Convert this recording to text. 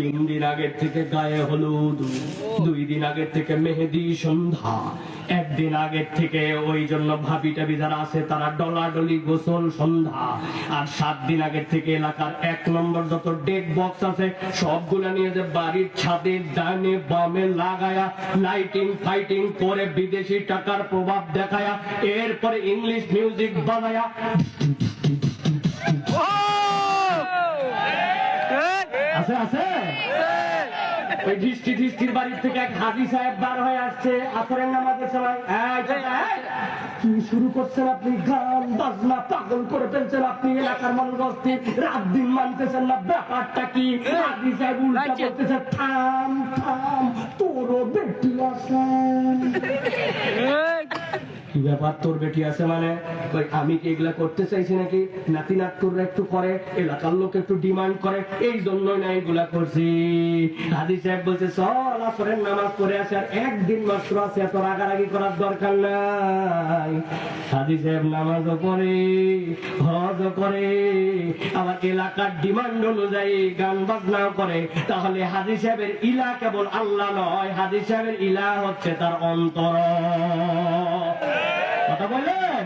3 দিন আগের থেকে গায়ে হলুদ, 2 দিন আগের থেকে মেহেদি সন্ধ্যা, 1 দিন আগের থেকে ওই জন্য ভাবি টাবি যারা আছে তারা ডলাডলি গোসল সন্ধ্যা, আর 7 দিন আগের থেকে এলাকার 1 নম্বর যত ডেক বক্স আছে সবগুলা নিয়ে যে বাড়ির ছাদে ডানে বামে লাগায়া লাইটিং ফাইটিং করে বিদেশি টাকার প্রভাব দেখায়া এরপরে ইংলিশ মিউজিক বাজায়া আছে আছে ওই দৃষ্টির বাড়ির থেকে এক হাজি সাহেব বার হয়ে আসছে আসরের নামাজের সময়। কি শুরু করছেন আপনি? গান বাজনা পাগল করে ফেলছেন আপনি এলাকার মানুষ অস্থির, রাত দিন মানতেছেন না, ব্যাপারটা কি? হাজি সাহেব উল্টা বলতেছে, থাম থাম তোরও বেটি আছেন। কি ব্যাপার তোর বেটি আছে মানে? আমি কি এগুলা করতে চাইছি নাকি? নাতি নাতকুররা একটু করে, এলাকার লোক একটু ডিমান্ড করে, এই জন্যই না এগুলা করছি। হাজি সাহেব বলছে চল আসরের নামাজ পড়ে আসে, আর 1 দিন মাত্র আছে, এত রাগারাগি করার দরকার নাই। হাজি সাহেব নামাজও পড়ে, হজও করে, আবার এলাকার ডিমান্ড অনুযায়ী গান বাজনাও করে। তাহলে হাজি সাহেবের ইলা কেবল আল্লাহ নয়, হাজি সাহেবের ইলা হচ্ছে তার অন্তর। কথা বলেন।